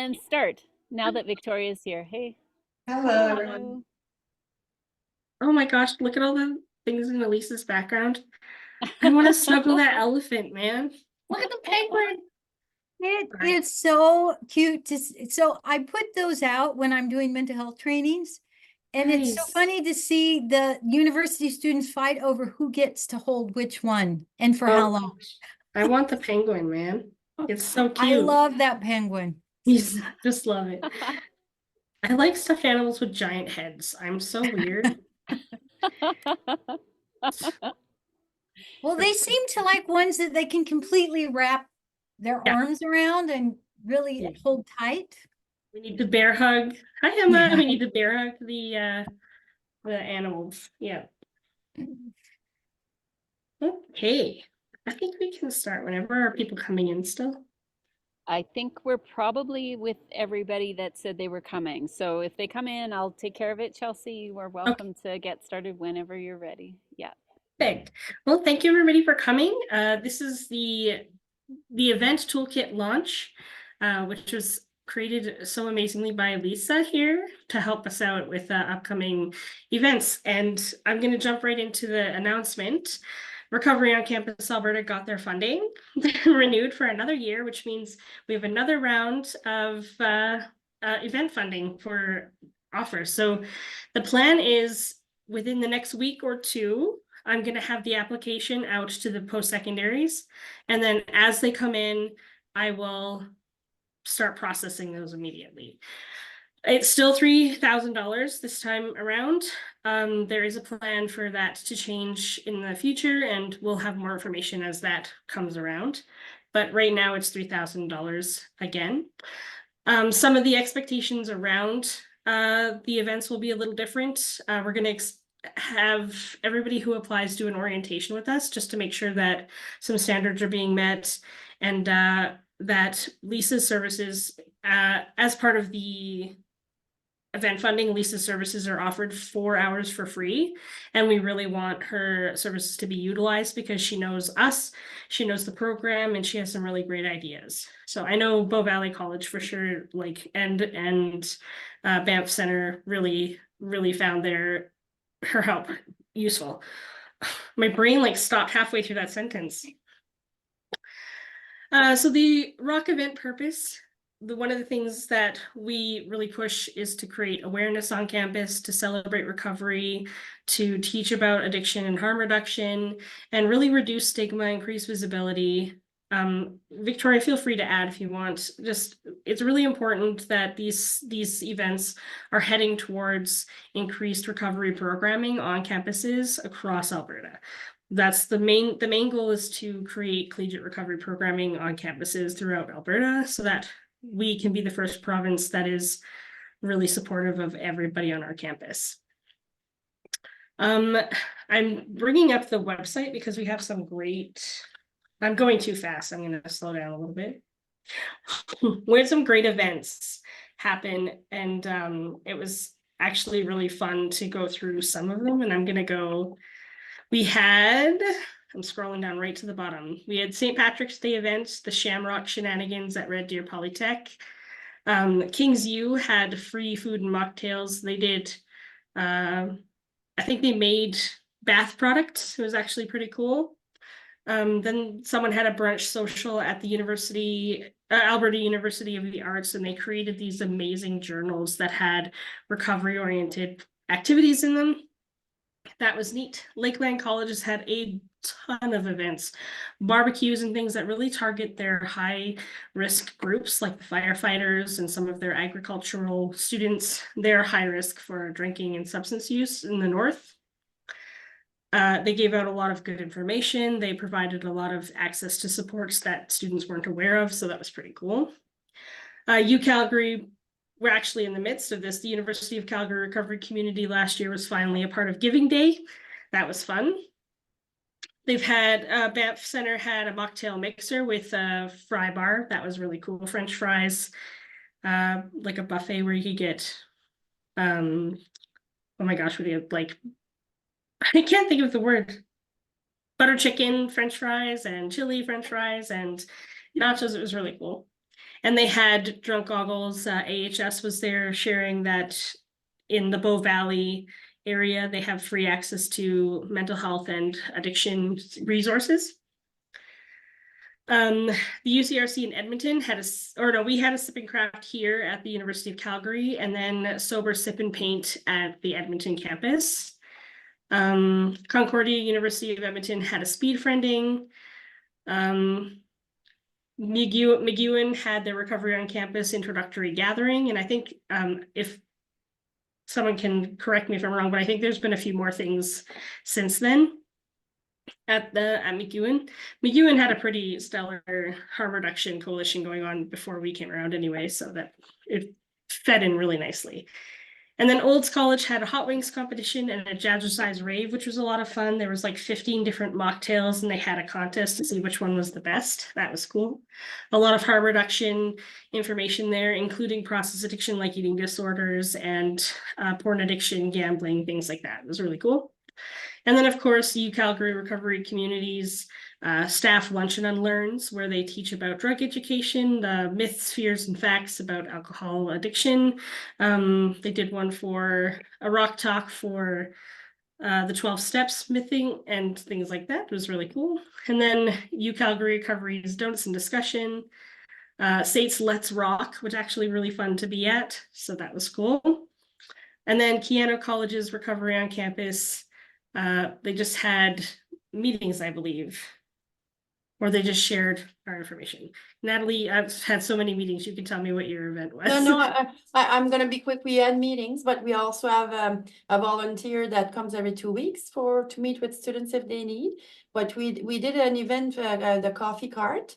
And start now that Victoria's here. Hey. Hello, everyone. Hello. Oh my gosh, look at all the things in Elisa's background. I want to snuggle that elephant, man. Look at the penguin. It Right. is so cute so I put those out when I'm doing mental health trainings. And it's so Nice. funny to see the university students fight over who gets to hold which one and for how Oh long. gosh. I want the penguin, man. It's so I cute. love that penguin. You just love it. I like stuffed animals with giant heads. I'm so weird. Well, they seem to like ones that they can completely wrap their Yeah, arms around and really yeah. hold tight. We need the bear hug. Hi, Emma. Yeah. We need to bear hug the animals. Yeah. Okay. I think we can start whenever. Are people coming in still? I think we're probably with everybody that said they were coming. So if they come in, I'll take care of it, Chelsea. You are Okay. welcome to get started whenever you're ready. Yeah. Perfect. Well, thank you everybody for coming. This is the event toolkit launch, which was created so amazingly by Lisa here to help us out with upcoming events. And I'm going to jump right into the announcement. Recovery on Campus Alberta got their funding renewed for another year, which means we have another round of event funding for offers. So the plan is within the next week or two, I'm going to have the application out to the post-secondaries. And then as they come in, I will start processing those immediately. It's still $3,000 this time around. There is a plan for that to change in the future, and we'll have more information as that comes around. But right now it's $3,000 again. Some of the expectations around the events will be a little different. We're going to have everybody who applies do an orientation with us just to make sure that some standards are being met and that Lisa's services, as part of the event funding, Lisa's services are offered 4 hours for free. And we really want her services to be utilized because she knows us, she knows the program, and she has some really great ideas. So I know Bow Valley College for sure, like, and Banff Center really found her help useful. My brain like stopped halfway through that sentence. So the ROC event purpose, one of the things that we really push is to create awareness on campus, to celebrate recovery, to teach about addiction and harm reduction, and really reduce stigma, increase visibility. Victoria, feel free to add if you want. Just, it's really important that these events are heading towards increased recovery programming on campuses across Alberta. That's the main goal, is to create collegiate recovery programming on campuses throughout Alberta so that we can be the first province that is really supportive of everybody on our campus. I'm bringing up the website because we have some great, I'm going too fast. I'm going to slow down a little bit. We had some great events happen, and it was actually really fun to go through some of them, and I'm going to go. We had, I'm scrolling down right to the bottom. We had St. Patrick's Day events, the Shamrock Shenanigans at Red Deer Polytech. Kings U had free food and mocktails. They did, I think they made bath products. It was actually pretty cool. Then someone had a brunch social at the Alberta University of the Arts, and they created these amazing journals that had recovery-oriented activities in them. That was neat. Lakeland Colleges had a ton of events, barbecues and things that really target their high risk groups, like the firefighters and some of their agricultural students. They're high risk for drinking and substance use in the north. They gave out a lot of good information. They provided a lot of access to supports that students weren't aware of, so that was pretty cool. UCalgary, we're actually in the midst of this. The University of Calgary Recovery Community last year was finally a part of Giving Day. That was fun. They've had, Banff Center had a mocktail mixer with a fry bar. That was really cool. French fries, like a buffet where you could get, oh my gosh, what do you like? I can't think of the word. Butter chicken French fries and chili French fries and nachos. It was really cool. And they had drunk goggles. AHS was there sharing that in the Bow Valley area, they have free access to mental health and addiction resources. The UCRC in Edmonton had we had a sip and craft here at the University of Calgary, and then sober sip and paint at the Edmonton campus. Concordia University of Edmonton had a speed friending. McEwen had their recovery on campus introductory gathering, and I think if someone can correct me if I'm wrong, but I think there's been a few more things since then at McEwen. McEwen had a pretty stellar harm reduction coalition going on before we came around anyway, so that it fed in really nicely. And then Olds College had a hot wings competition and a jazzercise rave, which was a lot of fun. There was like 15 different mocktails, and they had a contest to see which one was the best. That was cool. A lot of harm reduction information there, including process addiction like eating disorders and porn addiction, gambling, things like that. It was really cool. And then, of course, UCalgary Recovery Communities staff lunch and unlearns, where they teach about drug education, the myths, fears, and facts about alcohol addiction. They did one for a ROC talk for the 12 steps mything and things like that. It was really cool. And then UCalgary Recovery's Donuts and Discussion. SAIT's Let's Rock, which actually really fun to be at. So that was cool. And then Keano College's Recovery on Campus. They just had meetings, I believe, or they just shared our information. Natalie, I've had so many meetings. You can tell me what your event was. No, I'm gonna be quick. We had meetings, but we also have a volunteer that comes every 2 weeks to meet with students if they need. But we did an event, the coffee cart.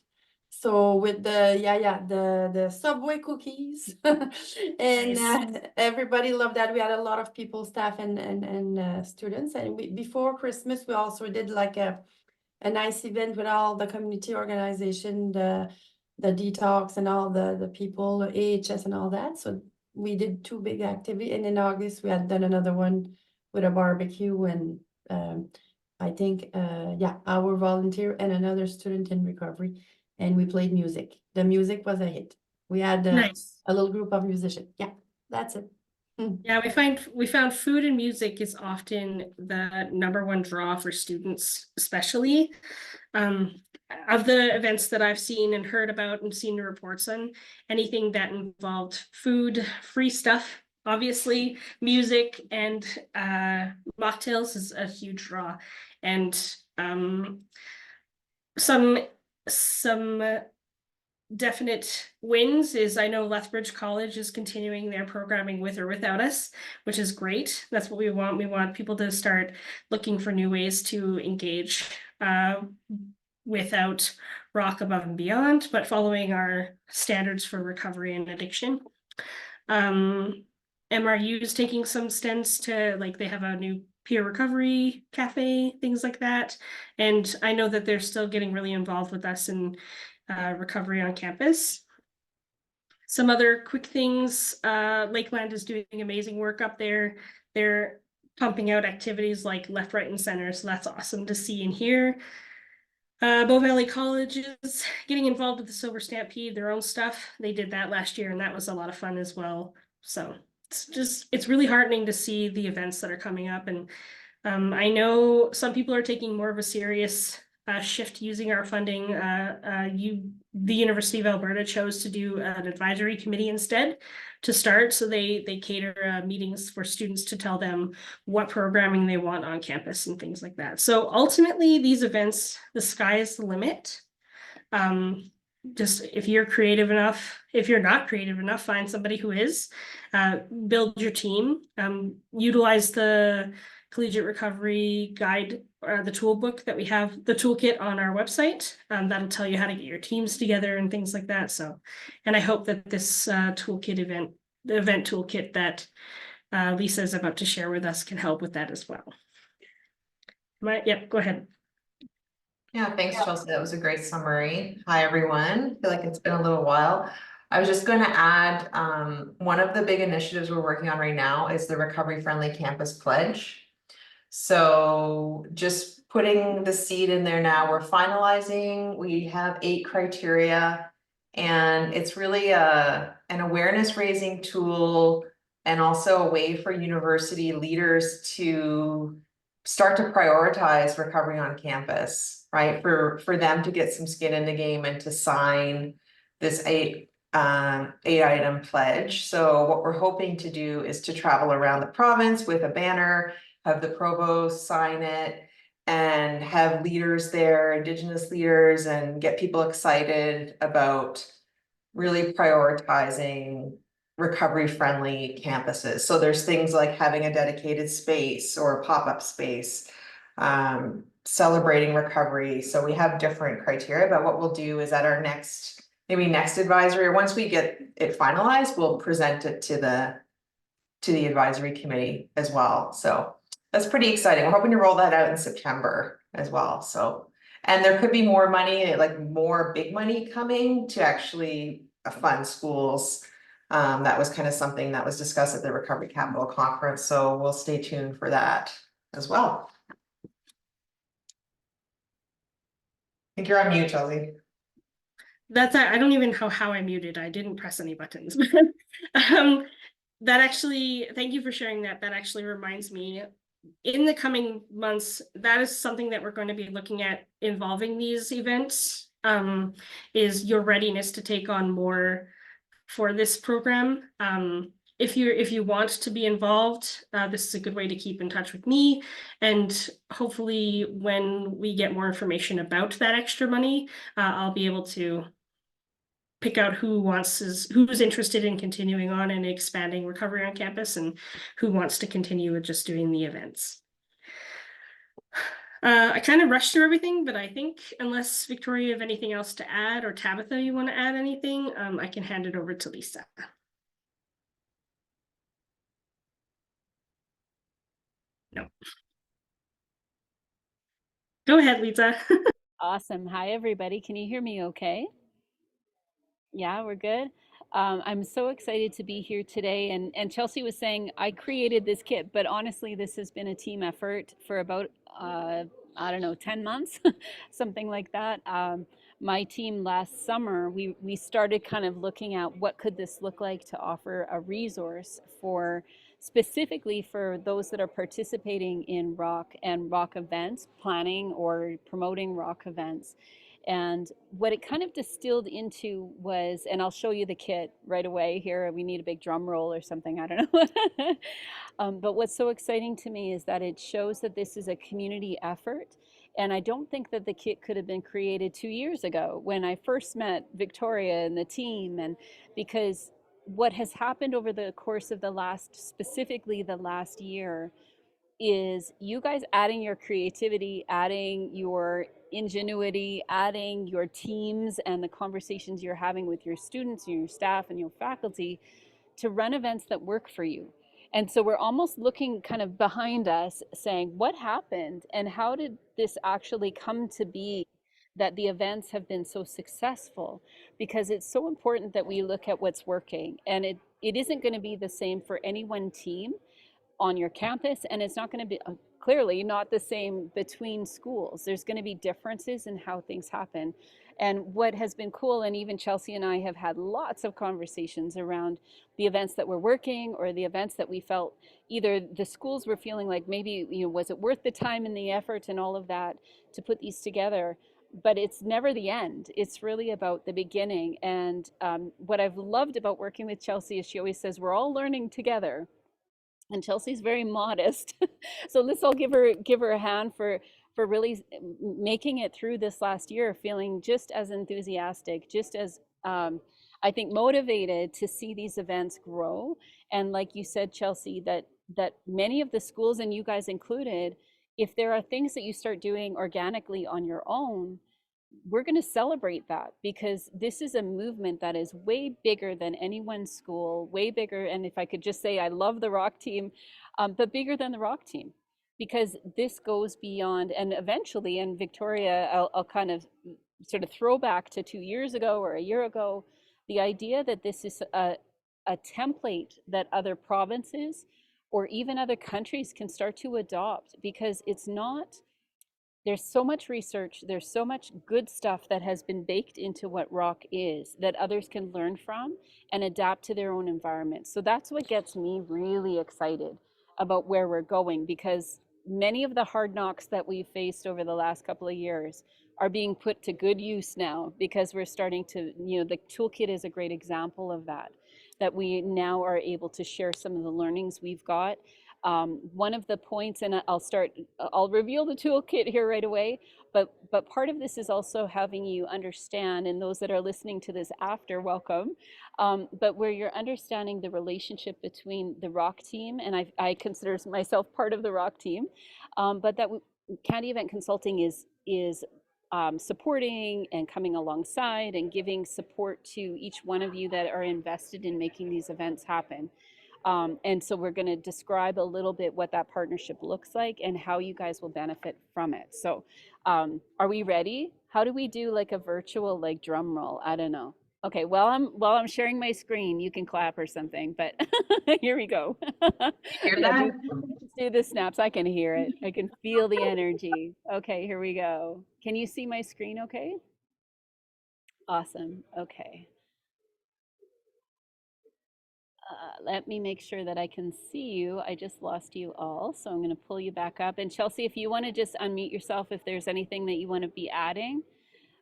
So with the Subway cookies, and Nice. everybody loved that. We had a lot of people, staff, and students. And before Christmas, we also did like a nice event with all the community organization, the detox and all the people, AHS and all that. So we did 2 big activities. And in August, we had done another one with a barbecue and I think, our volunteer and another student in recovery. And we played music. The music was a hit. We had Nice. a little group of musicians. Yeah, that's it. Yeah, we found food and music is often the #1 draw for students, especially. Of the events that I've seen and heard about and seen the reports on, anything that involved food, free stuff, obviously, music and mocktails is a huge draw. And some definite wins is I know Lethbridge College is continuing their programming with or without us, which is great. That's what we want. We want people to start looking for new ways to engage without ROC above and beyond, but following our standards for recovery and addiction. MRU is taking some stints to, like, they have a new peer recovery cafe, things like that. And I know that they're still getting really involved with us in recovery on campus. Some other quick things, Lakeland is doing amazing work up there. They're pumping out activities like left, right, and center. So that's awesome to see and hear. Bow Valley College is getting involved with the Sober Stampede, their own stuff. They did that last year and that was a lot of fun as well. So it's really heartening to see the events that are coming up. And I know some people are taking more of a serious shift using our funding. The University of Alberta chose to do an advisory committee instead to start. So they cater meetings for students to tell them what programming they want on campus and things like that. So ultimately, these events, the sky is the limit. Just if you're creative enough, if you're not creative enough, find somebody who is. Build your team. Utilize the Collegiate Recovery Guide, the toolbook that we have, the toolkit on our website. That'll tell you how to get your teams together and things like that. So, and I hope that this toolkit event, the event toolkit that Lisa is about to share with us, can help with that as well. Yep, go ahead. Yeah, thanks, Chelsea. That was a great summary. Hi, everyone. I feel like it's been a little while. I was just going to add, one of the big initiatives we're working on right now is the Recovery Friendly Campus Pledge. So just putting the seed in there now, we're finalizing. We have 8 criteria And it's really an awareness raising tool and also a way for university leaders to start to prioritize recovery on campus, right? For them to get some skin in the game and to sign this eight item pledge. So what we're hoping to do is to travel around the province with a banner, have the provost sign it, and have leaders there, Indigenous leaders, and get people excited about really prioritizing recovery-friendly campuses. So there's things like having a dedicated space or a pop-up space, celebrating recovery. So we have different criteria, but what we'll do is at our next advisory, or once we get it finalized, we'll present it to the advisory committee as well. So that's pretty exciting. We're hoping to roll that out in September as well. So, and there could be more money, like more big money coming to actually fund schools. That was kind of something that was discussed at the Recovery Capital Conference. So we'll stay tuned for that as well. I think you're on mute, Chelsea. I don't even know how I muted. I didn't press any buttons. That actually, thank you for sharing that. That actually reminds me, in the coming months, that is something that we're going to be looking at involving these events, is your readiness to take on more for this program. If you want to be involved, this is a good way to keep in touch with me. And hopefully when we get more information about that extra money, I'll be able to pick out who's interested in continuing on and expanding recovery on campus and who wants to continue with just doing the events. I kind of rushed through everything, but I think unless Victoria, you have anything else to add, or Tabitha, you want to add anything, I can hand it over to Lisa. No. Go ahead, Lisa. Awesome. Hi, everybody. Can you hear me okay? Yeah, we're good. I'm so excited to be here today. And Chelsea was saying I created this kit, but honestly, this has been a team effort for about, I don't know, 10 months, something like that. My team last summer, we started kind of looking at what could this look like to offer a resource for specifically for those that are participating in ROC and ROC events, planning or promoting ROC events. And what it kind of distilled into was, and I'll show you the kit right away here. We need a big drum roll or something, I don't know. But what's so exciting to me is that it shows that this is a community effort. And I don't think that the kit could have been created 2 years ago when I first met Victoria and the team. And because what has happened over the course of specifically the last year, is you guys adding your creativity, adding your ingenuity, adding your teams and the conversations you're having with your students and your staff and your faculty to run events that work for you. And so we're almost looking kind of behind us saying, what happened and how did this actually come to be that the events have been so successful? Because it's so important that we look at what's working, and it isn't going to be the same for any one team on your campus, and it's not going to be clearly not the same between schools. There's going to be differences in how things happen. And what has been cool, and even Chelsea and I have had lots of conversations around the events that were working or the events that we felt either the schools were feeling like maybe, was it worth the time and the effort and all of that to put these together? But it's never the end. It's really about the beginning. And what I've loved about working with Chelsea is she always says, we're all learning together. And Chelsea's very modest. So let's all give her a hand for really making it through this last year, feeling just as enthusiastic, just as I think motivated to see these events grow. And like you said, Chelsea, that many of the schools, and you guys included, if there are things that you start doing organically on your own, we're going to celebrate that, because this is a movement that is way bigger than any one school, way bigger. And if I could just say, I love the ROC team, but bigger than the ROC team, because this goes beyond. And eventually, and Victoria, I'll kind of sort of throw back to 2 years ago or a year ago, the idea that this is a template that other provinces or even other countries can start to adopt, because it's not there's so much research, there's so much good stuff that has been baked into what ROC is that others can learn from and adapt to their own environment. So that's what gets me really excited about where we're going, because many of the hard knocks that we've faced over the last couple of years are being put to good use now, because we're starting to, the toolkit is a great example of that, that we now are able to share some of the learnings we've got. One of the points, and I'll reveal the toolkit here right away, but part of this is also having you understand, and those that are listening to this after, welcome, but where you're understanding the relationship between the ROC team, and I consider myself part of the ROC team, but that Candy Event Consulting is supporting and coming alongside and giving support to each one of you that are invested in making these events happen. And so we're going to describe a little bit what that partnership looks like and how you guys will benefit from it. So are we ready? How do we do like a virtual like drum roll? I don't know. Okay, while I'm sharing my screen, you can clap or something, but here we go. Hear Yeah, that? just do the snaps. I can hear it. I can feel the energy. Okay, here we go. Can you see my screen okay? Awesome. Okay. Let me make sure that I can see you. I just lost you all, so I'm going to pull you back up. And Chelsea, if you want to just unmute yourself if there's anything that you want to be adding,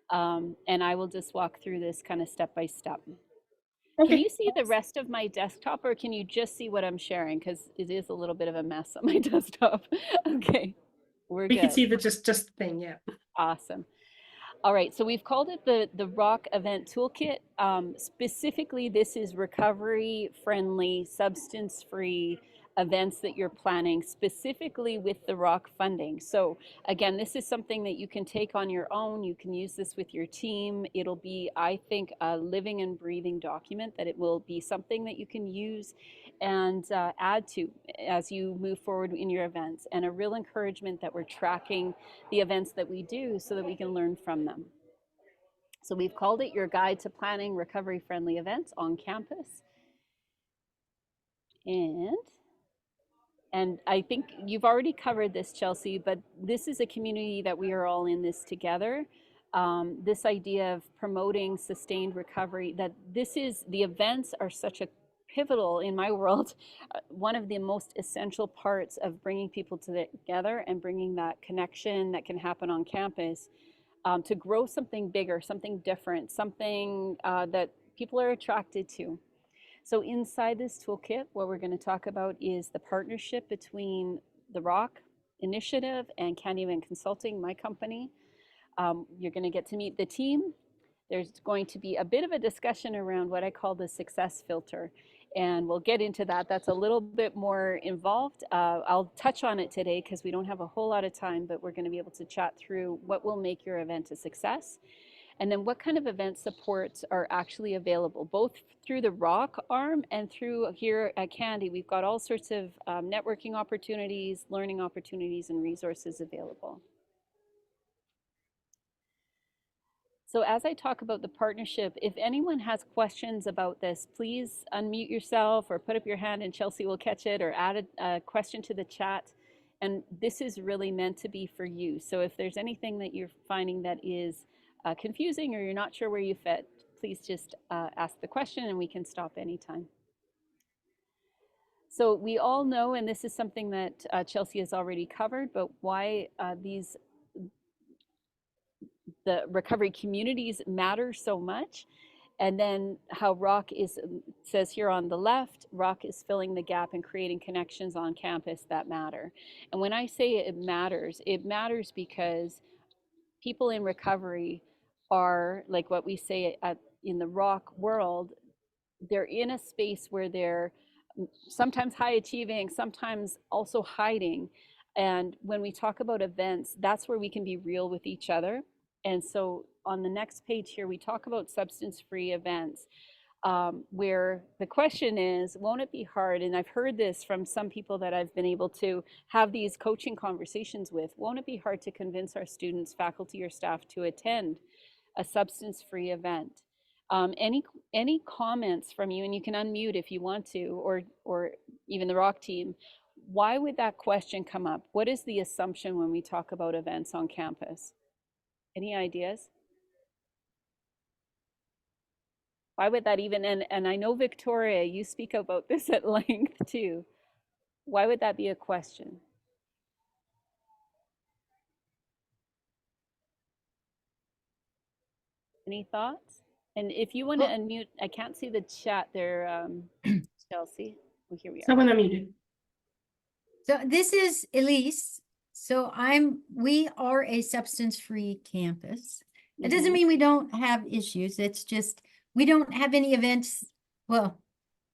and I will just walk through this kind of step by step. Okay. Can you see the rest of my desktop, or can you just see what I'm sharing? Because it is a little bit of a mess on my desktop. Okay, we're We good. can see the just thing, yeah. Awesome. All right, so we've called it the ROC Event Toolkit. Specifically, this is recovery-friendly, substance-free events that you're planning, specifically with the ROC funding. So again, this is something that you can take on your own. You can use this with your team. It'll be, I think, a living and breathing document that it will be something that you can use and add to as you move forward in your events, and a real encouragement that we're tracking the events that we do so that we can learn from them. So we've called it your guide to planning recovery-friendly events on campus. And I think you've already covered this, Chelsea, but this is a community that we are all in this together. This idea of promoting sustained recovery, that the events are such a pivotal, in my world, one of the most essential parts of bringing people together and bringing that connection that can happen on campus to grow something bigger, something different, something that people are attracted to. So inside this toolkit, what we're going to talk about is the partnership between the ROC initiative and Candy Event Consulting, my company. You're going to get to meet the team. There's going to be a bit of a discussion around what I call the success filter, and we'll get into that. That's a little bit more involved. I'll touch on it today because we don't have a whole lot of time, but we're going to be able to chat through what will make your event a success, and then what kind of event supports are actually available, both through the ROC arm and through here at Candy. We've got all sorts of networking opportunities, learning opportunities, and resources available. So as I talk about the partnership, if anyone has questions about this, please unmute yourself or put up your hand and Chelsea will catch it, or add a question to the chat. And this is really meant to be for you. So if there's anything that you're finding that is confusing or you're not sure where you fit, please just ask the question and we can stop anytime. So we all know, and this is something that Chelsea has already covered, but why the recovery communities matter so much, and then how ROC says here on the left, ROC is filling the gap and creating connections on campus that matter. And when I say it matters because people in recovery are, like what we say in the ROC world, they're in a space where they're sometimes high achieving, sometimes also hiding. And when we talk about events, that's where we can be real with each other. And so on the next page here, we talk about substance-free events, where the question is, won't it be hard? And I've heard this from some people that I've been able to have these coaching conversations with. Won't it be hard to convince our students, faculty, or staff to attend a substance-free event? Any comments from you, and you can unmute if you want to, or even the ROC team. why would that question come up? What is the assumption when we talk about events on campus? Any ideas? Why would that even, and I know Victoria, you speak about this at length too. Why would that be a question? Any thoughts? And if you want to Well- unmute, I can't see the chat there, Chelsea. Well, here we are. Someone unmuted. So this is Elise. So we are a substance-free campus. It doesn't Mhm. mean we don't have issues. It's just, we don't have any events. Well,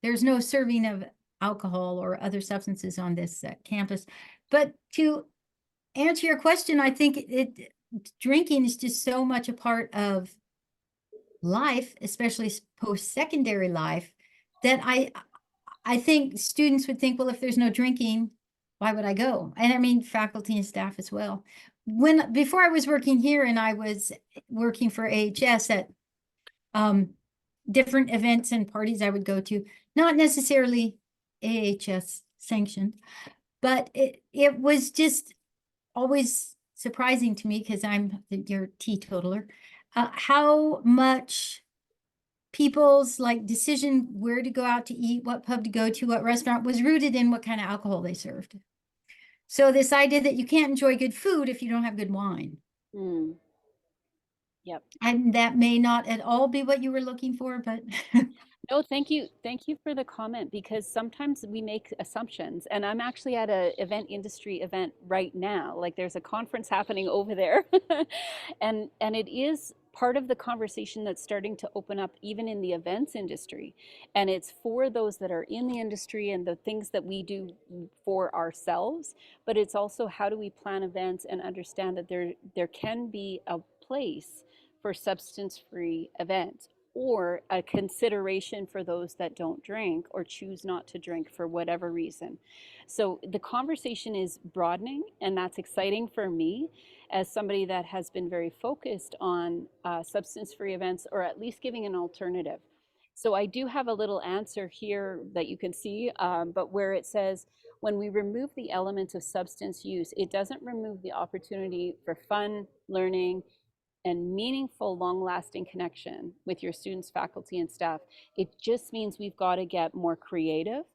there's no serving of alcohol or other substances on this campus. But to answer your question, I think drinking is just so much a part of life, especially post-secondary life, that I think students would think, well, if there's no drinking, why would I go? And I mean, faculty and staff as well. Before I was working here and I was working for AHS at different events and parties I would go to, not necessarily AHS sanctioned, but it was just always surprising to me, because you're a teetotaler, how much people's like decision where to go out to eat, what pub to go to, what restaurant, was rooted in what kind of alcohol they served. So this idea that you can't enjoy good food if you don't have good wine. Mm. Yep. And that may not at all be what you were looking for, but No, thank you. Thank you for the comment, because sometimes we make assumptions, and I'm actually at a event industry event right now. Like there's a conference happening over there. And it is part of the conversation that's starting to open up even in the events industry. And it's for those that are in the industry and the things that we do for ourselves, but it's also how do we plan events and understand that there can be a place for substance-free events, or a consideration for those that don't drink or choose not to drink for whatever reason. So the conversation is broadening, and that's exciting for me as somebody that has been very focused on substance-free events, or at least giving an alternative. So I do have a little answer here that you can see, but where it says, when we remove the element of substance use, it doesn't remove the opportunity for fun, learning, and meaningful, long-lasting connection with your students, faculty, and staff. It just means we've got to get more creative,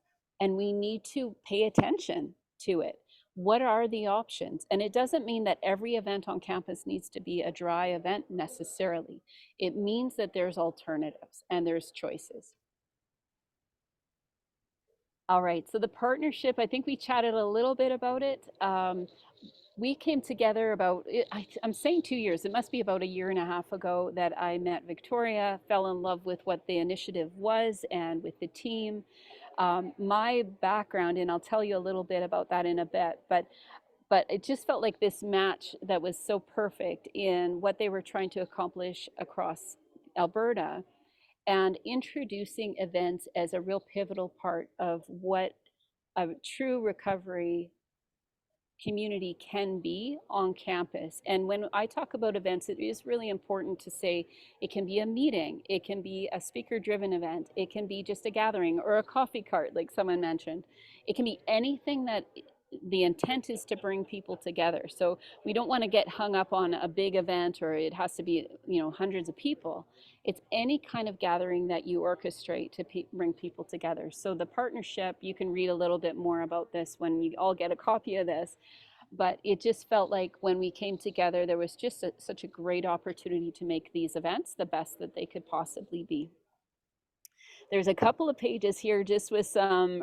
and we need to pay attention to it. What are the options? And it doesn't mean that every event on campus needs to be a dry event necessarily. It means that there's alternatives and there's choices. All right, so the partnership, I think we chatted a little bit about it. We came together I'm saying 2 years, it must be about a year and a half ago that I met Victoria, fell in love with what the initiative was and with the team. My background, and I'll tell you a little bit about that in a bit, but it just felt like this match that was so perfect in what they were trying to accomplish across Alberta, and introducing events as a real pivotal part of what a true recovery community can be on campus. And when I talk about events, it is really important to say it can be a meeting, it can be a speaker-driven event, it can be just a gathering or a coffee cart, like someone mentioned. It can be anything that the intent is to bring people together. So we don't want to get hung up on a big event or it has to be, hundreds of people. It's any kind of gathering that you orchestrate to bring people together. So the partnership, you can read a little bit more about this when you all get a copy of this. But it just felt like when we came together, there was just such a great opportunity to make these events the best that they could possibly be. There's a couple of pages here just with some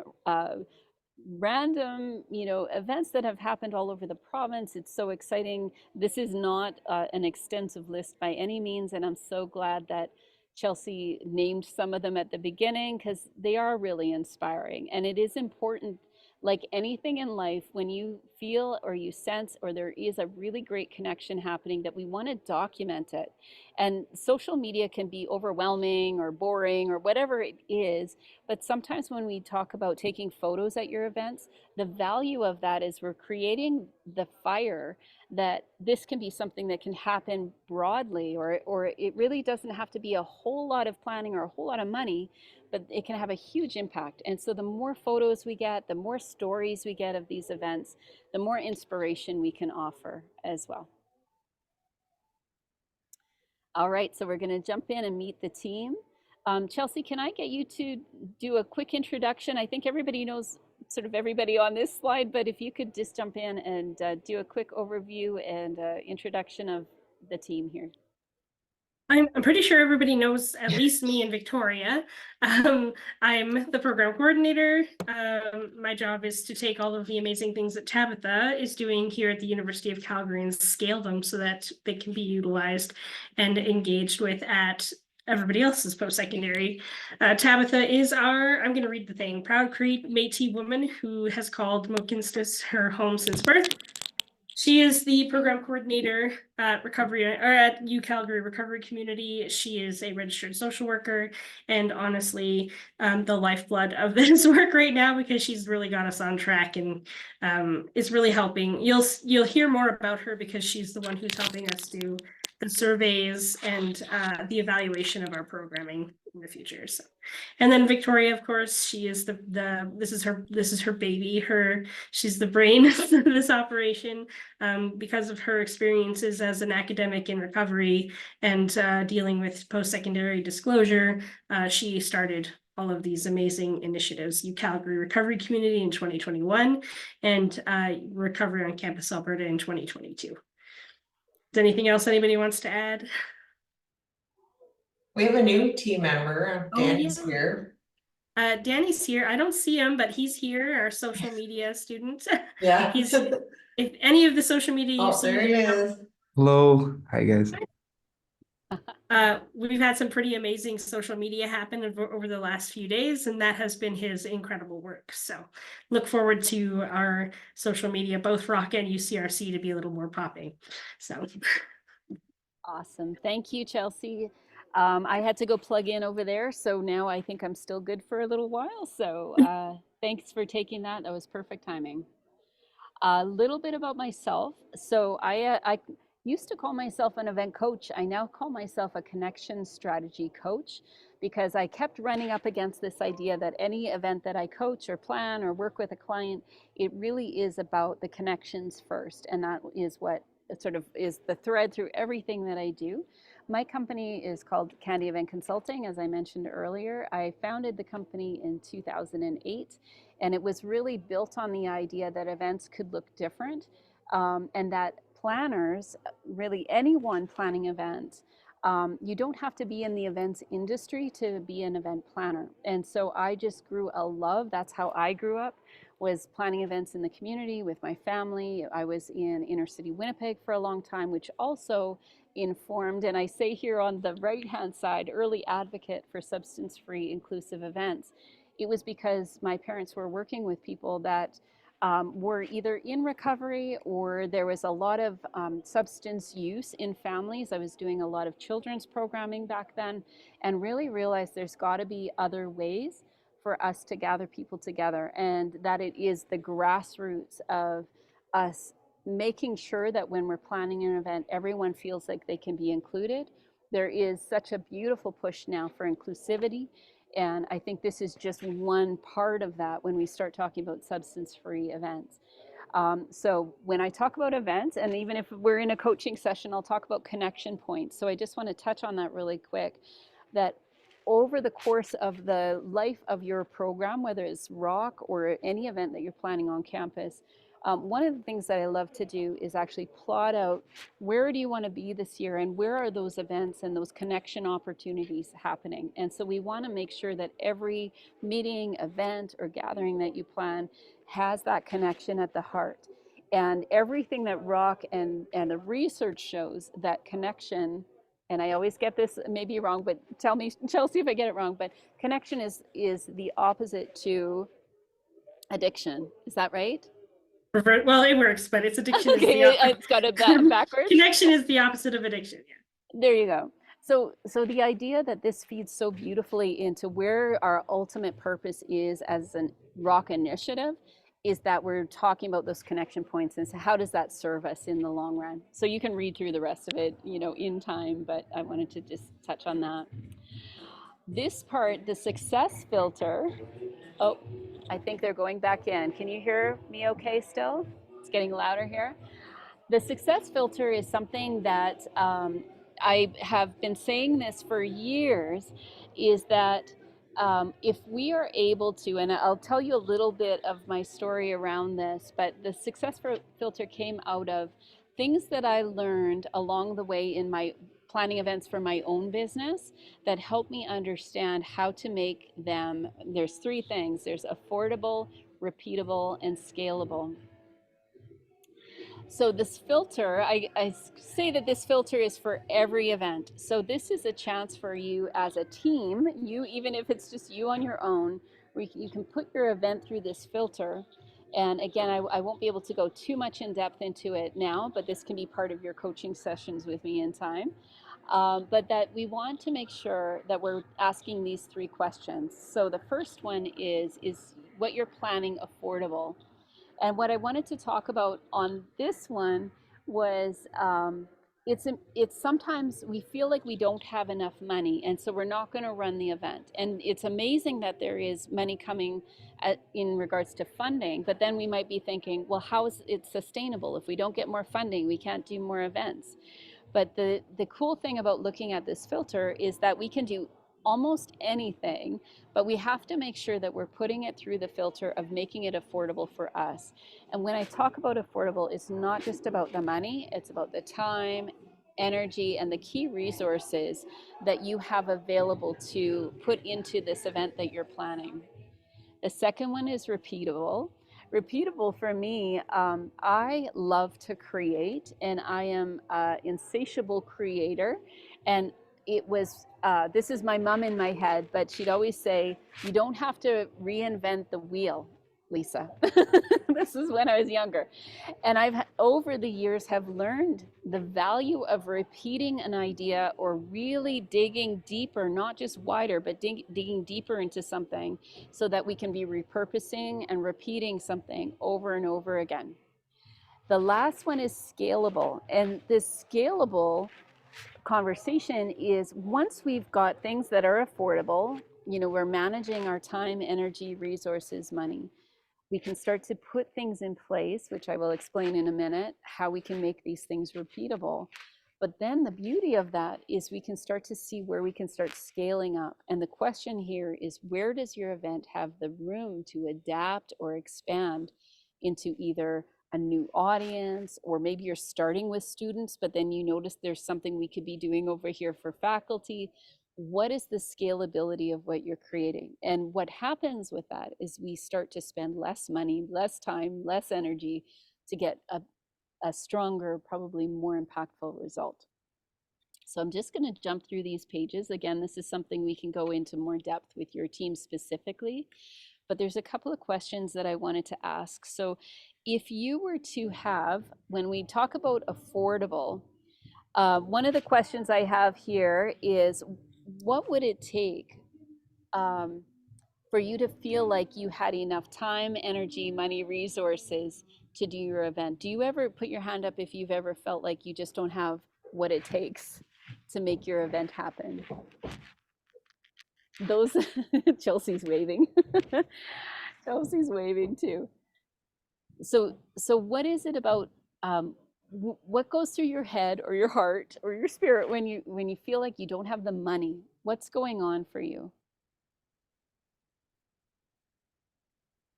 random, events that have happened all over the province. It's so exciting. This is not an extensive list by any means, and I'm so glad that Chelsea named some of them at the beginning, because they are really inspiring. And it is important, like anything in life, when you feel or you sense or there is a really great connection happening, that we want to document it. And social media can be overwhelming or boring or whatever it is, but sometimes when we talk about taking photos at your events, the value of that is we're creating the fire that this can be something that can happen broadly, or it really doesn't have to be a whole lot of planning or a whole lot of money, but it can have a huge impact. And so the more photos we get, the more stories we get of these events, the more inspiration we can offer as well. All right, so we're going to jump in and meet the team. Chelsea, can I get you to do a quick introduction? I think everybody knows sort of everybody on this slide, but if you could just jump in and do a quick overview and introduction of the team here. I'm pretty sure everybody knows at least me and Victoria. I'm the program coordinator. My job is to take all of the amazing things that Tabitha is doing here at the University of Calgary and scale them so that they can be utilized and engaged with at everybody else's post-secondary. Tabitha is I'm going to read the thing, proud Cree Métis woman who has called Mohkinstsis her home since birth. She is the program coordinator at UCalgary Recovery Community. She is a registered social worker and honestly the lifeblood of this work right now because she's really got us on track and is really helping. You'll hear more about her because she's the one who's helping us do the surveys and the evaluation of our programming in the future. So, and then Victoria, of course, she is this is her baby. She's the brain of this operation because of her experiences as an academic in recovery and dealing with post-secondary disclosure. She started all of these amazing initiatives, UCalgary Recovery Community in 2021 and Recovery on Campus Alberta in 2022. Is anything else anybody wants to add? We have a new team member, Danny's yeah. here. Danny's here. I don't see him, but he's here, our social media student. Yeah. If any of the social media you see. There he is. Hello. Hi, guys. We've had some pretty amazing social media happen over the last few days, and that has been his incredible work. So look forward to our social media, both ROC and UCRC, to be a little more popping. So Awesome. Thank you, Chelsea. I had to go plug in over there, so now I think I'm still good for a little while. So thanks for taking that. That was perfect timing. A little bit about myself. So I used to call myself an event coach. I now call myself a connection strategy coach because I kept running up against this idea that any event that I coach or plan or work with a client, it really is about the connections first. And that is what sort of is the thread through everything that I do. My company is called Candy Event Consulting, as I mentioned earlier. I founded the company in 2008, and it was really built on the idea that events could look different, and that planners, really anyone planning events, you don't have to be in the events industry to be an event planner. And so I just grew a love. That's how I grew up, was planning events in the community with my family. I was in inner city Winnipeg for a long time, which also informed, and I say here on the right-hand side, early advocate for substance-free inclusive events. It was because my parents were working with people that were either in recovery or there was a lot of substance use in families. I was doing a lot of children's programming back then and really realized there's got to be other ways for us to gather people together, and that it is the grassroots of us making sure that when we're planning an event, everyone feels like they can be included. There is such a beautiful push now for inclusivity, and I think this is just one part of that when we start talking about substance-free events. So when I talk about events, and even if we're in a coaching session, I'll talk about connection points. So I just want to touch on that really quick, that over the course of the life of your program, whether it's ROC or any event that you're planning on campus, one of the things that I love to do is actually plot out where do you want to be this year and where are those events and those connection opportunities happening. And so we want to make sure that every meeting, event, or gathering that you plan has that connection at the heart. And everything that ROC and the research shows that connection, and I always get this maybe wrong, but tell me, Chelsea, if I get it wrong, but connection is the opposite to addiction. Is that right? Well, it works, but it's addiction. Okay, it's got it backwards. Connection is the opposite of addiction. Yeah. There you go. So the idea that this feeds so beautifully into where our ultimate purpose is as a ROC initiative is that we're talking about those connection points and so how does that serve us in the long run. So you can read through the rest of it, in time, but I wanted to just touch on that. This part, the success filter, oh, I think they're going back in. Can you hear me okay still? It's getting louder here. The success filter is something that I have been saying this for years, is that if we are able to, and I'll tell you a little bit of my story around this, but the success filter came out of things that I learned along the way in my planning events for my own business that helped me understand how to make them. There's three things: there's affordable, repeatable, and scalable. So this filter, I say that this filter is for every event. So this is a chance for you as a team, you, even if it's just you on your own, where you can put your event through this filter. And again, I won't be able to go too much in depth into it now, but this can be part of your coaching sessions with me in time. But that we want to make sure that we're asking these three questions. So the first one is what you're planning affordable? And what I wanted to talk about on this one was it's sometimes we feel like we don't have enough money, and so we're not going to run the event. And it's amazing that there is money coming in regards to funding, but then we might be thinking, well, how is it sustainable? If we don't get more funding, we can't do more events. But the cool thing about looking at this filter is that we can do almost anything, but we have to make sure that we're putting it through the filter of making it affordable for us. And when I talk about affordable, it's not just about the money, it's about the time, energy, and the key resources that you have available to put into this event that you're planning. The second one is repeatable. Repeatable for me, I love to create, and I am an insatiable creator. And it was, this is my mom in my head, but she'd always say, you don't have to reinvent the wheel, Lisa. This is when I was younger. And I've over the years have learned the value of repeating an idea or really digging deeper, not just wider, but digging deeper into something so that we can be repurposing and repeating something over and over again. The last one is scalable. And this scalable conversation is once we've got things that are affordable, we're managing our time, energy, resources, money. We can start to put things in place, which I will explain in a minute, how we can make these things repeatable. But then the beauty of that is we can start to see where we can start scaling up. And the question here is, where does your event have the room to adapt or expand into either a new audience, or maybe you're starting with students, but then you notice there's something we could be doing over here for faculty. What is the scalability of what you're creating? And what happens with that is we start to spend less money, less time, less energy to get a stronger, probably more impactful result. So I'm just going to jump through these pages. Again, this is something we can go into more depth with your team specifically, but there's a couple of questions that I wanted to ask. So if you were to have, when we talk about affordable, one of the questions I have here is, what would it take for you to feel like you had enough time, energy, money, resources to do your event? Do you ever put your hand up if you've ever felt like you just don't have what it takes to make your event happen? Those, Chelsea's waving. Chelsea's waving too. So what is it about, what goes through your head or your heart or your spirit when you feel like you don't have the money? What's going on for you?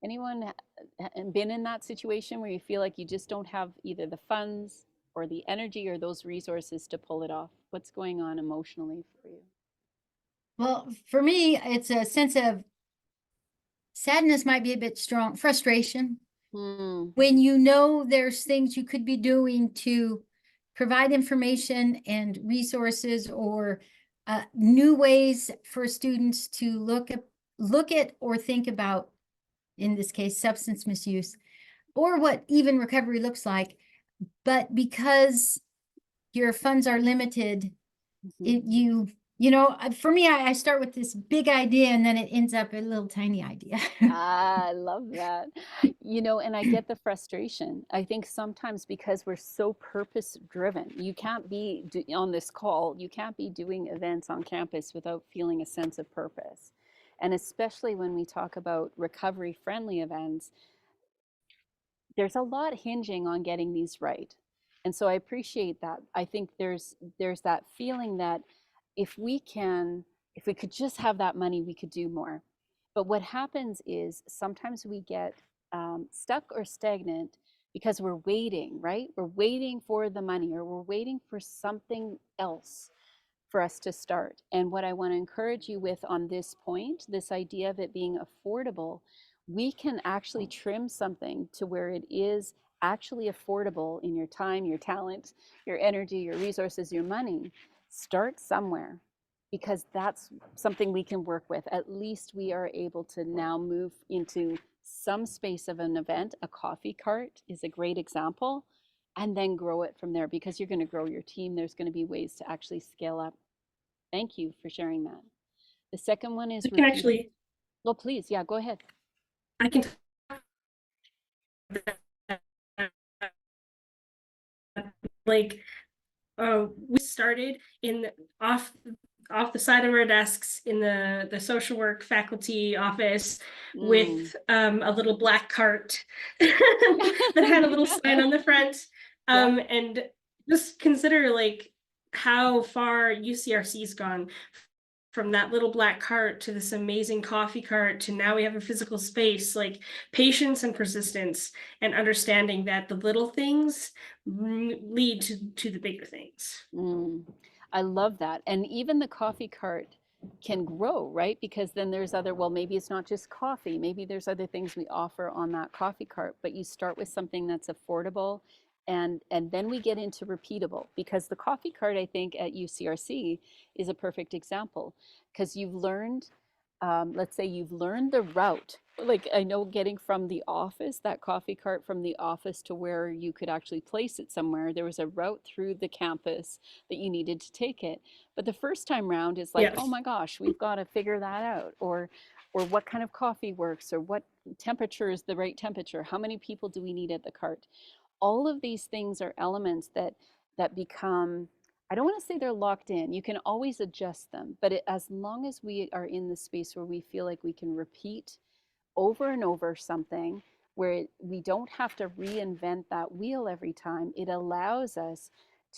Anyone been in that situation where you feel like you just don't have either the funds or the energy or those resources to pull it off? What's going on emotionally for you? Well, for me, it's a sense of sadness, might be a bit strong, frustration. When you know there's things you could be doing to provide information and resources, or new ways for students to look at or think about, in this case, substance misuse, or what even recovery looks like. But because your funds are limited, you You know, for me, I start with this big idea and then it ends up a little tiny idea. I love that. You know, and I get the frustration. I think sometimes because we're so purpose driven, you can't be on this call, you can't be doing events on campus without feeling a sense of purpose. And especially when we talk about recovery friendly events, there's a lot hinging on getting these right. And so I appreciate that. I think there's that feeling that if we can, if we could just have that money, we could do more. But what happens is sometimes we get stuck or stagnant because we're waiting, right? We're waiting for the money or we're waiting for something else for us to start. And what I want to encourage you with on this point, this idea of it being affordable, we can actually trim something to where it is actually affordable in your time, your talent, your energy, your resources, your money. Start somewhere because that's something we can work with. At least we are able to now move into some space of an event. A coffee cart is a great example, and then grow it from there because you're going to grow your team. There's going to be ways to actually scale up. Thank you for sharing that. The second one is I can actually, well, please, yeah, go ahead. I can like we started in off the side of our desks in the social work faculty office with a little black cart that had a little sign on the front. And just consider like how far UCRC's gone from that little black cart to this amazing coffee cart to now we have a physical space. Like patience and persistence and understanding that the little things lead to the bigger things. I love that. And even the coffee cart can grow, right? Because then there's other, well, maybe it's not just coffee. Maybe there's other things we offer on that coffee cart, but you start with something that's affordable and then we get into repeatable because the coffee cart, I think, at UCRC is a perfect example because you've learned, let's say you've learned the route. Like I know getting from the office, that coffee cart from the office to where you could actually place it somewhere, there was a route through the campus that you needed to take it. But the first time round is like, oh my gosh, we've got to figure that out. Or what kind of coffee works, or what temperature is the right temperature? How many people do we need at the cart? All of these things are elements that become, I don't want to say they're locked in. You can always adjust them, but as long as we are in the space where we feel like we can repeat over and over something where we don't have to reinvent that wheel every time, it allows us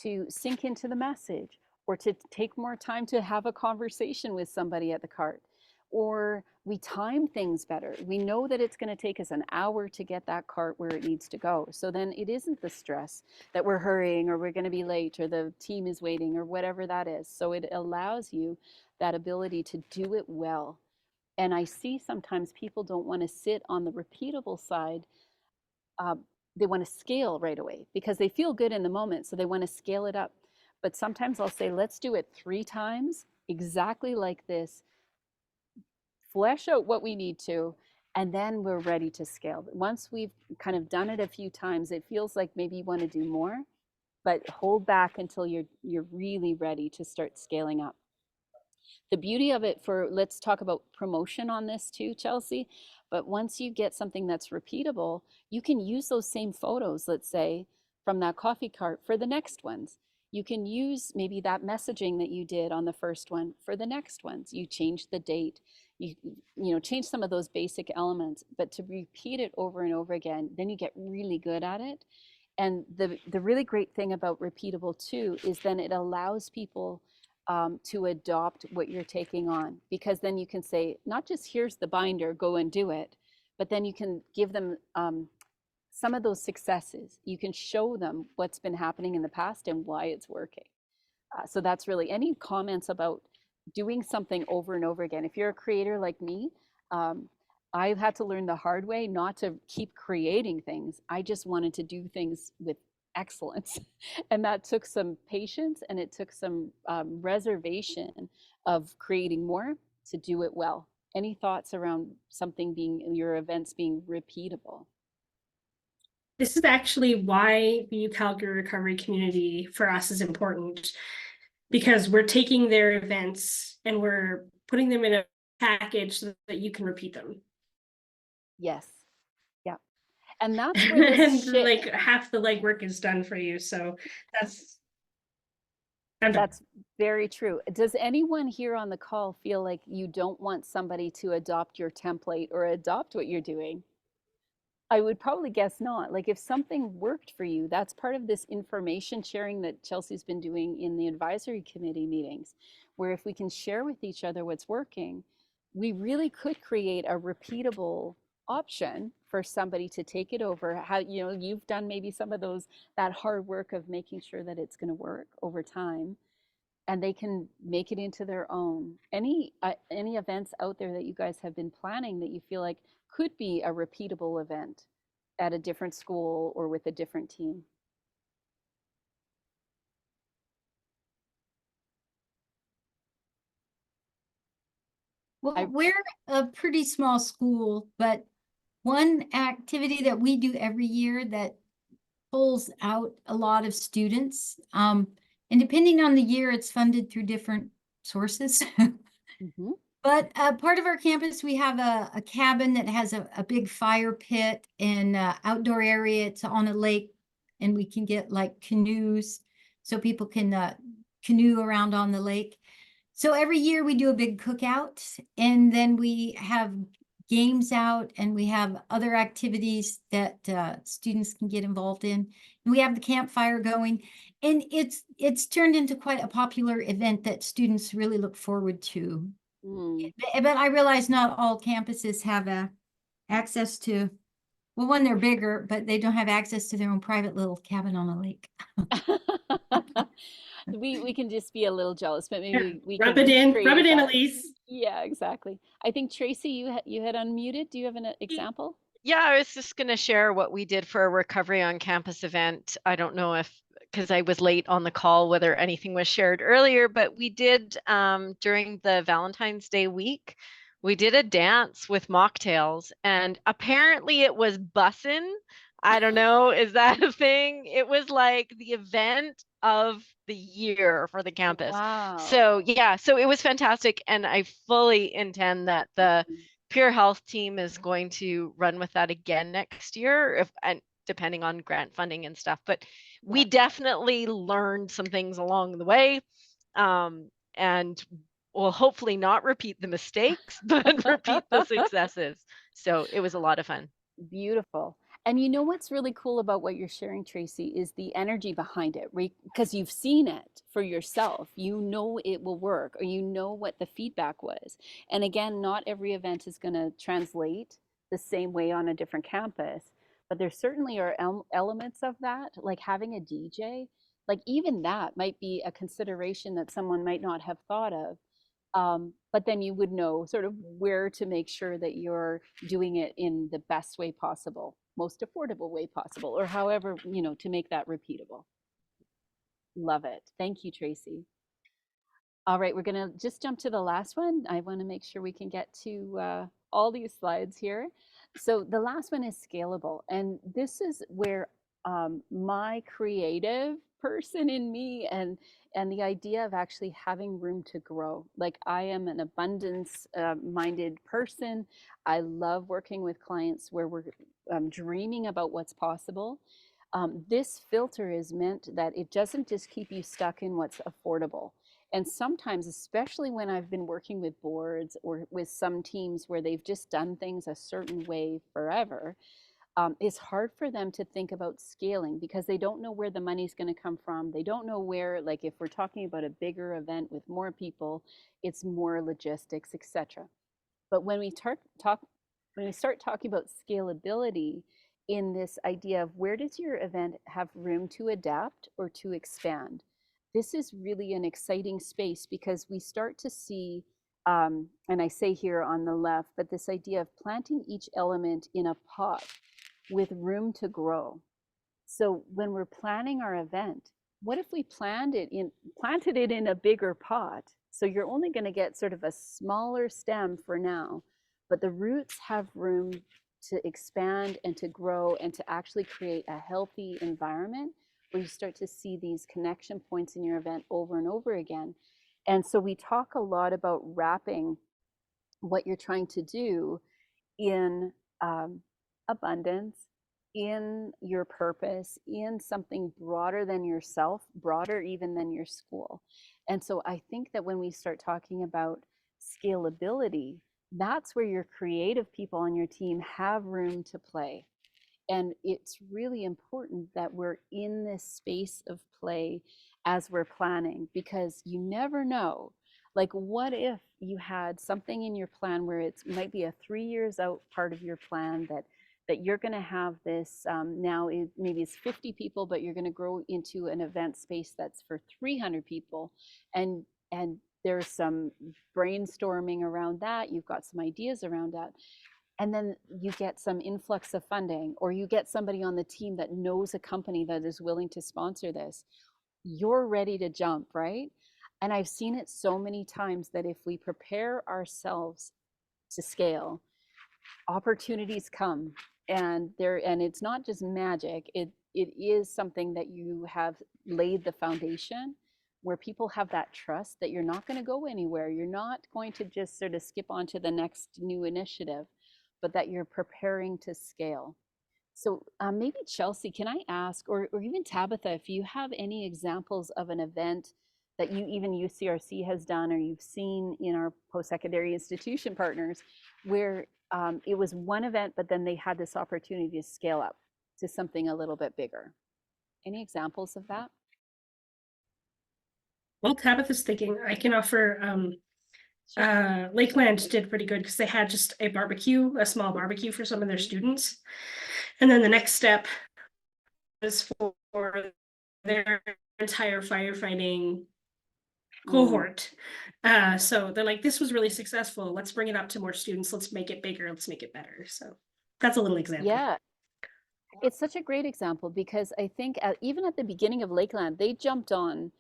to sink into the message or to take more time to have a conversation with somebody at the cart, or we time things better. We know that it's going to take us an hour to get that cart where it needs to go. So then it isn't the stress that we're hurrying or we're going to be late or the team is waiting or whatever that is. So it allows you that ability to do it well. And I see sometimes people don't want to sit on the repeatable side. They want to scale right away because they feel good in the moment. So they want to scale it up. But sometimes I'll say, let's do it 3 times exactly like this, flesh out what we need to, and then we're ready to scale. Once we've kind of done it a few times, it feels like maybe you want to do more, but hold back until you're really ready to start scaling up. The beauty of it for, let's talk about promotion on this too, Chelsea, but once you get something that's repeatable, you can use those same photos, let's say, from that coffee cart for the next ones. You can use maybe that messaging that you did on the first one for the next ones. You change the date, you change some of those basic elements, but to repeat it over and over again, then you get really good at it. And the really great thing about repeatable too is then it allows people to adopt what you're taking on, because then you can say, not just here's the binder, go and do it, but then you can give them some of those successes. You can show them what's been happening in the past and why it's working. So that's really, any comments about doing something over and over again? If you're a creator like me, I've had to learn the hard way not to keep creating things. I just wanted to do things with excellence. And that took some patience and it took some reservation of creating more to do it well. Any thoughts around something being, your events being repeatable? This is actually why the Calgary recovery community for us is important. because we're taking their events and we're putting them in a package so that you can repeat them. Yes. Yeah. And that's where this And shit, like half the legwork is done for you. So that's I'm done. that's very true. Does anyone here on the call feel like you don't want somebody to adopt your template or adopt what you're doing? I would probably guess not. Like if something worked for you, that's part of this information sharing that Chelsea's been doing in the advisory committee meetings, where if we can share with each other what's working, we really could create a repeatable option for somebody to take it over. How, you know, you've done maybe some of those, that hard work of making sure that it's going to work over time, and they can make it into their own. Any events out there that you guys have been planning that you feel like could be a repeatable event at a different school or with a different team? Well, we're a pretty small school, but one activity that we do every year that pulls out a lot of students, and depending on the year, it's funded through different sources. Mhm. But part of our campus, we have a cabin that has a big fire pit and outdoor area. It's on a lake, and we can get like canoes so people can canoe around on the lake. So every year we do a big cookout, and then we have games out, and we have other activities that students can get involved in. And we have the campfire going, and it's turned into quite a popular event that students really look forward to. Mm. But I realize not all campuses have access to, well, one, they're bigger, but they don't have access to their own private little cabin on a lake. We can just be a little jealous, but Yeah. maybe we Rub can it in, create rub it in, that. Elise. Yeah, exactly. I think Tracy, you had unmuted. Do you have an example? Yeah, I was just going to share what we did for a Recovery on Campus event. I don't know if, because I was late on the call, whether anything was shared earlier, but we did during the Valentine's Day week, we did a dance with mocktails, and apparently it was bussin'. I don't know, is that a thing? It was like the event of the year for the campus. Wow. So yeah, so it was fantastic, and I fully intend that the Pure Health team is going to run with that again next year, if and depending on grant funding and stuff. But we definitely learned some things along the way, and we'll hopefully not repeat the mistakes, but repeat the successes. So it was a lot of fun. Beautiful. And you know what's really cool about what you're sharing, Tracy, is the energy behind it, right? Because you've seen it for yourself. You know it will work, or you know what the feedback was. And again, not every event is going to translate the same way on a different campus, but there certainly are elements of that, like having a DJ. Like even that might be a consideration that someone might not have thought of. But then you would know sort of where to make sure that you're doing it in the best way possible, most affordable way possible, or however, you know, to make that repeatable. Love it. Thank you, Tracy. All right, we're going to just jump to the last one. I want to make sure we can get to all these slides here. So the last one is scalable. And this is where my creative person in me and the idea of actually having room to grow. Like I am an abundance minded person. I love working with clients where we're dreaming about what's possible. This filter is meant that it doesn't just keep you stuck in what's affordable. And sometimes, especially when I've been working with boards or with some teams where they've just done things a certain way forever, it's hard for them to think about scaling because they don't know where the money's going to come from. They don't know where, like if we're talking about a bigger event with more people, it's more logistics, etc. But when we start talking about scalability in this idea of where does your event have room to adapt or to expand, this is really an exciting space because we start to see, and I say here on the left, but this idea of planting each element in a pot with room to grow. So when we're planning our event, what if we planted it in a bigger pot? So you're only going to get sort of a smaller stem for now, but the roots have room to expand and to grow and to actually create a healthy environment where you start to see these connection points in your event over and over again. And so we talk a lot about wrapping what you're trying to do in abundance, in your purpose, in something broader than yourself, broader even than your school. And so I think that when we start talking about scalability, that's where your creative people on your team have room to play. And it's really important that we're in this space of play as we're planning, because you never know. Like, what if you had something in your plan where it might be a 3 years out part of your plan that you're going to have this now maybe it's 50 people, but you're going to grow into an event space that's for 300 people, and there's some brainstorming around that. You've got some ideas around that, and then you get some influx of funding, or you get somebody on the team that knows a company that is willing to sponsor this. You're ready to jump, right? And I've seen it so many times that if we prepare ourselves to scale, opportunities come. And it's not just magic, it is something that you have laid the foundation, where people have that trust that you're not going to go anywhere, you're not going to just sort of skip on to the next new initiative, but that you're preparing to scale. So maybe Chelsea, can I ask, or even Tabitha, if you have any examples of an event that even UCRC has done, or you've seen in our post-secondary institution partners, where it was one event, but then they had this opportunity to scale up to something a little bit bigger. Any examples of that? Well, Tabitha's thinking, I can offer Lakeland did pretty good because they had just a small barbecue for some of their students. And then the next step is for their entire firefighting cohort. So they're like, this was really successful. Let's bring it up to more students. Let's make it bigger. Let's make it better. So that's a little example. Yeah. It's such a great example, because I think even at the beginning of Lakeland, they jumped on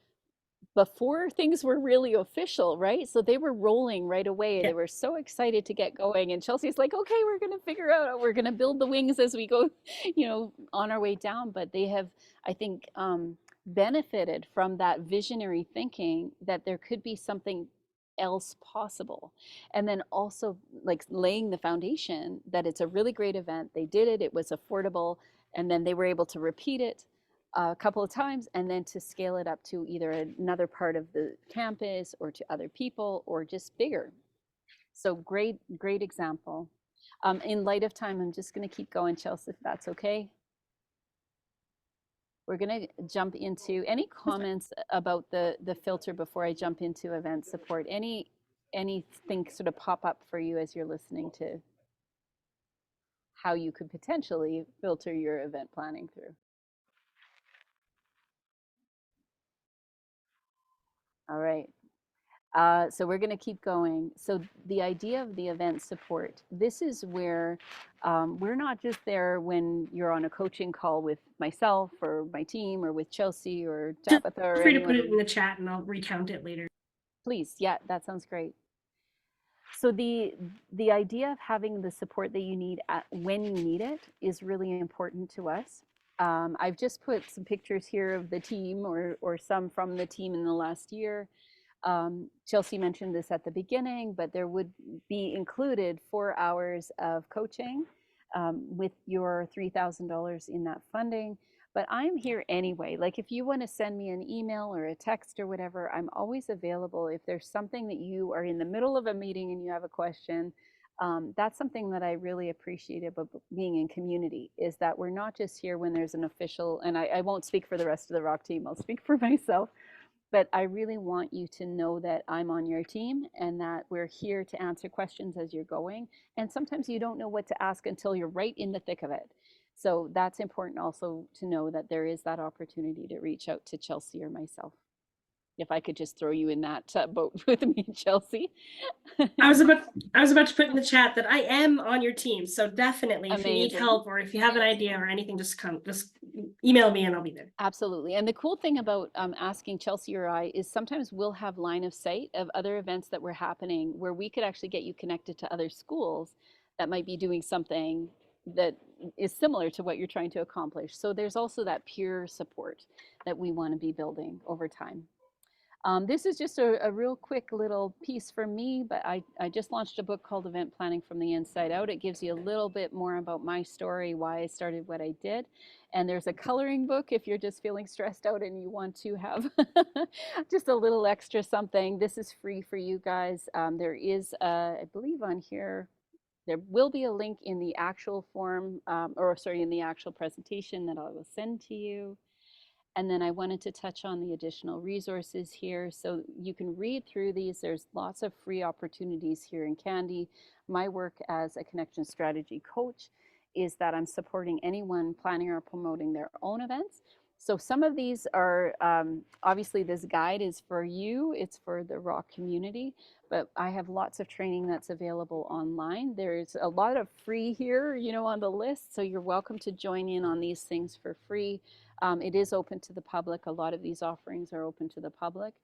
before things were really official, right? So they were rolling right away. Yeah. They were so excited to get going. And Chelsea's like, okay, we're going to figure out, we're going to build the wings as we go, on our way down. But they have, I think, benefited from that visionary thinking that there could be something else possible. And then also like laying the foundation that it's a really great event. They did it, it was affordable, and then they were able to repeat it a couple of times, and then to scale it up to either another part of the campus or to other people or just bigger. So great example. In light of time, I'm just going to keep going, Chelsea, if that's okay. We're going to jump into any comments about the filter before I jump into event support. Anything sort of pop up for you as you're listening to how you could potentially filter your event planning through? All right. So we're going to keep going. So the idea of the event support, this is where we're not just there when you're on a coaching call with myself or my team or with Chelsea or Tabitha or Feel free to anyone. put it in the chat and I'll recount it later. Please, yeah, that sounds great. So the idea of having the support that you need when you need it is really important to us. I've just put some pictures here of the team or some from the team in the last year. Chelsea mentioned this at the beginning, but there would be included 4 hours of coaching with your $3,000 in that funding. But I'm here anyway. Like, if you want to send me an email or a text or whatever, I'm always available. If there's something that you are in the middle of a meeting and you have a question, that's something that I really appreciate about being in community, is that we're not just here when there's an official, and I won't speak for the rest of the ROC team, I'll speak for myself. But I really want you to know that I'm on your team and that we're here to answer questions as you're going. And sometimes you don't know what to ask until you're right in the thick of it. So that's important also to know that there is that opportunity to reach out to Chelsea or myself. If I could just throw you in that boat with me, Chelsea. I was about to put in the chat that I am on your team. So definitely, if you need Amazing. help or if you have an idea or anything, just email me and I'll be there. Absolutely. And the cool thing about asking Chelsea or I is sometimes we'll have line of sight of other events that were happening where we could actually get you connected to other schools that might be doing something that is similar to what you're trying to accomplish. So there's also that peer support that we want to be building over time. This is just a real quick little piece for me, but I just launched a book called Event Planning from the Inside Out. It gives you a little bit more about my story, why I started what I did. And there's a coloring book if you're just feeling stressed out and you want to have just a little extra something. This is free for you guys. There is, I believe on here, there will be a link in the actual form, or sorry, in the actual presentation that I will send to you. And then I wanted to touch on the additional resources here. So you can read through these. There's lots of free opportunities here in Candy. My work as a connection strategy coach is that I'm supporting anyone planning or promoting their own events. So some of these are, obviously this guide is for you, it's for the ROC community, but I have lots of training that's available online. There's a lot of free here, you know, on the list. So you're welcome to join in on these things for free. It is open to the public. A lot of these offerings are open to the public.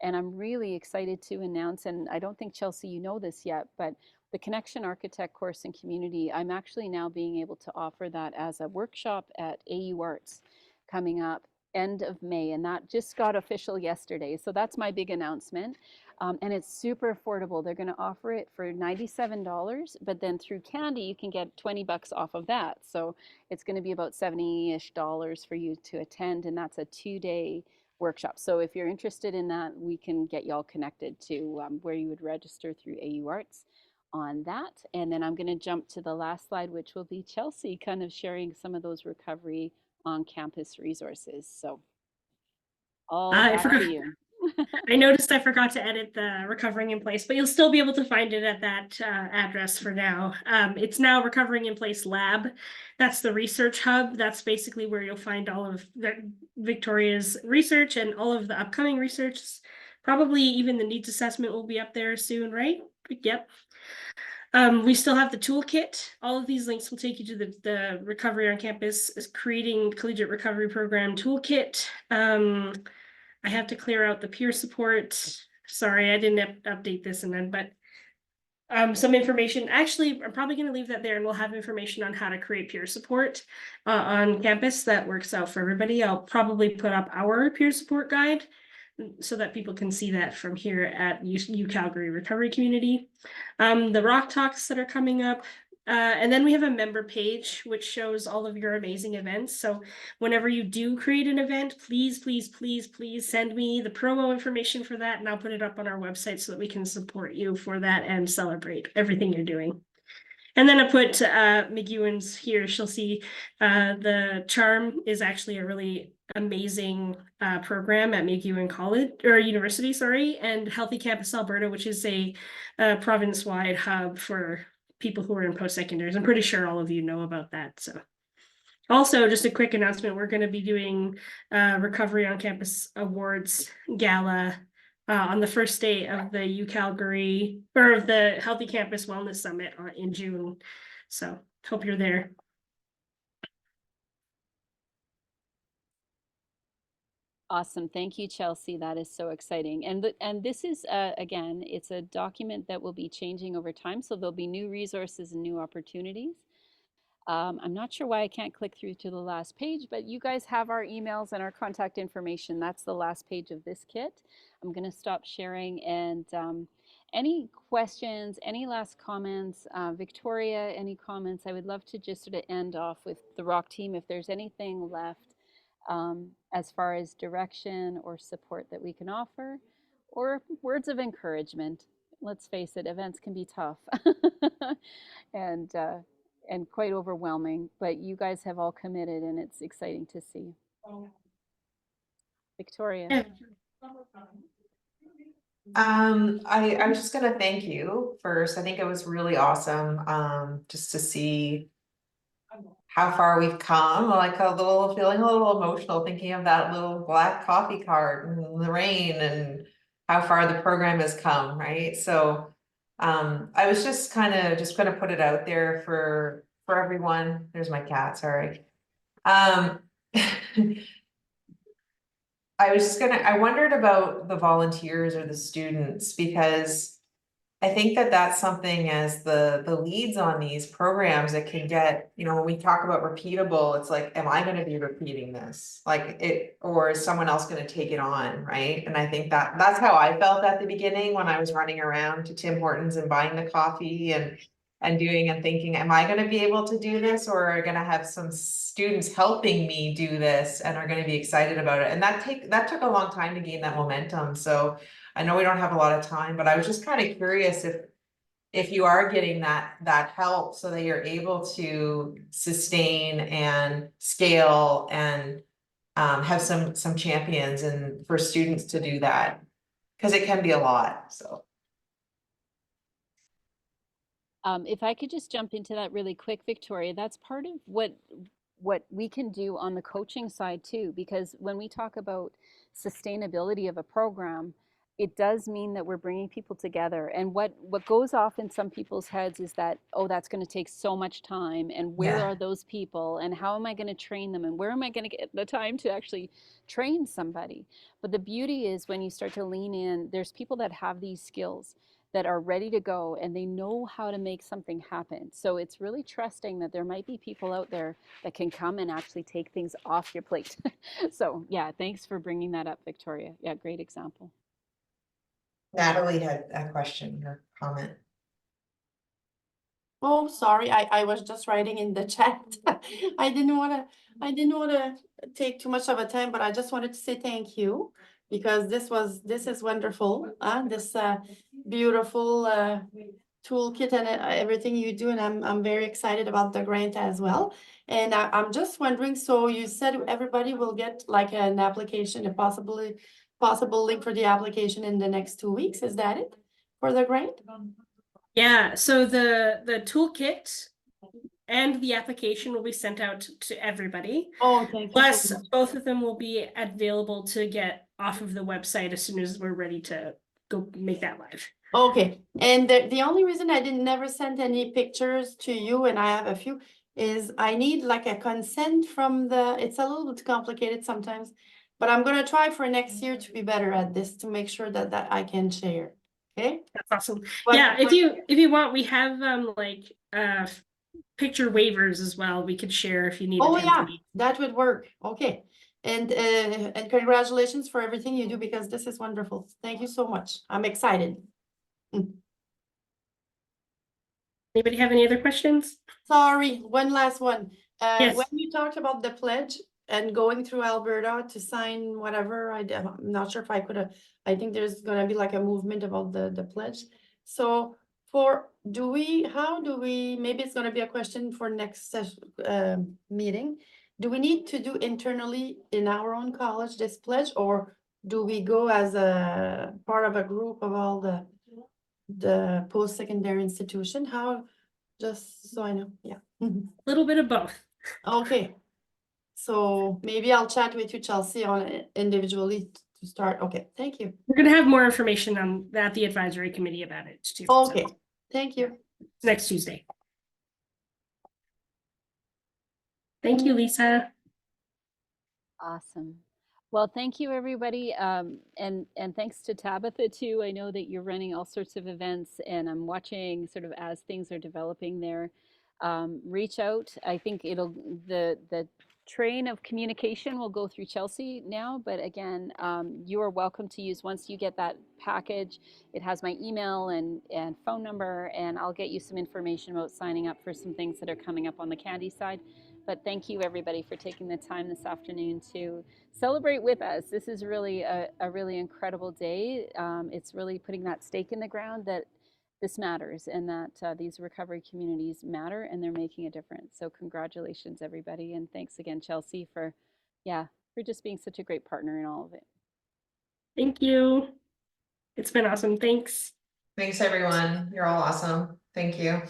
And I'm really excited to announce, and I don't think, Chelsea, you know this yet, but the Connection Architect course in community, I'm actually now being able to offer that as a workshop at AU Arts coming up end of May. And that just got official yesterday. So that's my big announcement. And it's super affordable. They're going to offer it for $97, but then through Candy, you can get 20 bucks off of that. So it's going to be about $70-ish for you to attend. And that's a 2-day workshop. So if you're interested in that, we can get you all connected to where you would register through AU Arts on that. And then I'm going to jump to the last slide, which will be Chelsea kind of sharing some of those recovery on campus resources. So all I back forgot. to you. I noticed I forgot to edit the Recovering in Place, but you'll still be able to find it at that address for now. It's now Recovering in Place Lab. That's the research hub. That's basically where you'll find all of Victoria's research and all of the upcoming research. Probably even the needs assessment will be up there soon, right? Yep. We still have the toolkit. All of these links will take you to the Recovery on Campus is creating collegiate recovery program toolkit. I have to clear out the peer support. Sorry, I didn't update this and then, but some information. Actually, I'm probably going to leave that there, and we'll have information on how to create peer support on campus that works out for everybody. I'll probably put up our peer support guide so that people can see that from here at U Calgary Recovery Community. The ROC talks that are coming up. And then we have a member page, which shows all of your amazing events. So whenever you do create an event, please, please, please, please send me the promo information for that, and I'll put it up on our website so that we can support you for that and celebrate everything you're doing. And then I put McEwen's here. She'll see the Charm is actually a really amazing program at McEwen College or University, sorry, and Healthy Campus Alberta, which is a province-wide hub for people who are in post-secondaries. I'm pretty sure all of you know about that. So also just a quick announcement, we're going to be doing Recovery on Campus Awards Gala on the first day of the U Calgary or of the Healthy Campus Wellness Summit in June. So hope you're there. Awesome. Thank you, Chelsea. That is so exciting. And this is, again, it's a document that will be changing over time. So there'll be new resources and new opportunities. I'm not sure why I can't click through to the last page, but you guys have our emails and our contact information. That's the last page of this kit. I'm going to stop sharing, and any questions, any last comments, Victoria, any comments? I would love to just sort of end off with the ROC team if there's anything left as far as direction or support that we can offer, or words of encouragement. Let's face it, events can be tough and quite overwhelming, but you guys have all committed, and it's exciting to see. Victoria. I was just gonna thank you first. I think it was really awesome just to see how far we've come. Like feeling a little emotional thinking of that little black coffee cart and the rain and how far the program has come, right? So I was just gonna put it out there for everyone. There's my cat, sorry. I wondered about the volunteers or the students, because I think that that's something as the leads on these programs, it can get, you know, when we talk about repeatable, it's like, am I gonna be repeating this? Like it, or is someone else gonna take it on, right? And I think that that's how I felt at the beginning when I was running around to Tim Hortons and buying the coffee and doing and thinking, am I gonna be able to do this, or are gonna have some students helping me do this and are gonna be excited about it? And that took a long time to gain that momentum. So I know we don't have a lot of time, but I was just kind of curious if you are getting that help so that you're able to sustain and scale and have some champions and for students to do that, because it can be a lot. So If I could just jump into that really quick, Victoria, that's part of what we can do on the coaching side too, because when we talk about sustainability of a program, it does mean that we're bringing people together. And what goes off in some people's heads is that, oh, that's going to take so much time, and where Yeah. are those people, and how am I going to train them, and where am I going to get the time to actually train somebody? But the beauty is when you start to lean in, there's people that have these skills that are ready to go and they know how to make something happen. So it's really trusting that there might be people out there that can come and actually take things off your plate. So yeah, thanks for bringing that up, Victoria. Yeah, great example. Natalie had a question or comment. Oh, sorry, I was just writing in the chat. I didn't wanna take too much of a time, but I just wanted to say thank you because this is wonderful, this beautiful toolkit and everything you do, and I'm very excited about the grant as well. And I'm just wondering, so you said everybody will get like an application, a possible link for the application in the next 2 weeks, is that it for the grant? Yeah, so the toolkit and the application will be sent out to everybody. Oh, thank you. Plus, both of them will be available to get off of the website as soon as we're ready to go make that live. Okay, and the only reason I didn't never send any pictures to you, and I have a few, is I need like a consent from it's a little bit complicated sometimes, but I'm gonna try for next year to be better at this, to make sure that I can share, okay? That's awesome. But- Yeah, if you want, we have like picture waivers as well. We could share if you need. Oh, yeah, that would work, okay. And congratulations for everything you do, because this is wonderful. Thank you so much. I'm excited. Anybody have any other questions? Sorry, one last one. Yes. When you talked about the pledge and going through Alberta to sign whatever, I'm not sure if I could have, I think there's gonna be like a movement about the pledge. So how do we, maybe it's gonna be a question for next meeting. Do we need to do internally in our own college this pledge, or do we go as a part of a group of all the post-secondary institution? How, just so I know, yeah. A little bit of both. Okay. So maybe I'll chat with you, Chelsea, on it individually to start. Okay, thank you. We're gonna have more information on that, the advisory committee about it too. Okay, So, thank you. next Tuesday. Thank you, Lisa. Awesome. Well, thank you, everybody. And thanks to Tabitha, too. I know that you're running all sorts of events, and I'm watching sort of as things are developing there. Reach out. I think the train of communication will go through Chelsea now, but again, you are welcome to use, once you get that package, it has my email and phone number, and I'll get you some information about signing up for some things that are coming up on the Candy side. But thank you, everybody, for taking the time this afternoon to celebrate with us. This is really a really incredible day. It's really putting that stake in the ground that this matters, and that these recovery communities matter, and they're making a difference. So congratulations, everybody. And thanks again, Chelsea, for just being such a great partner in all of it. Thank you. It's been awesome. Thanks. Thanks, everyone. You're all awesome. Thank you.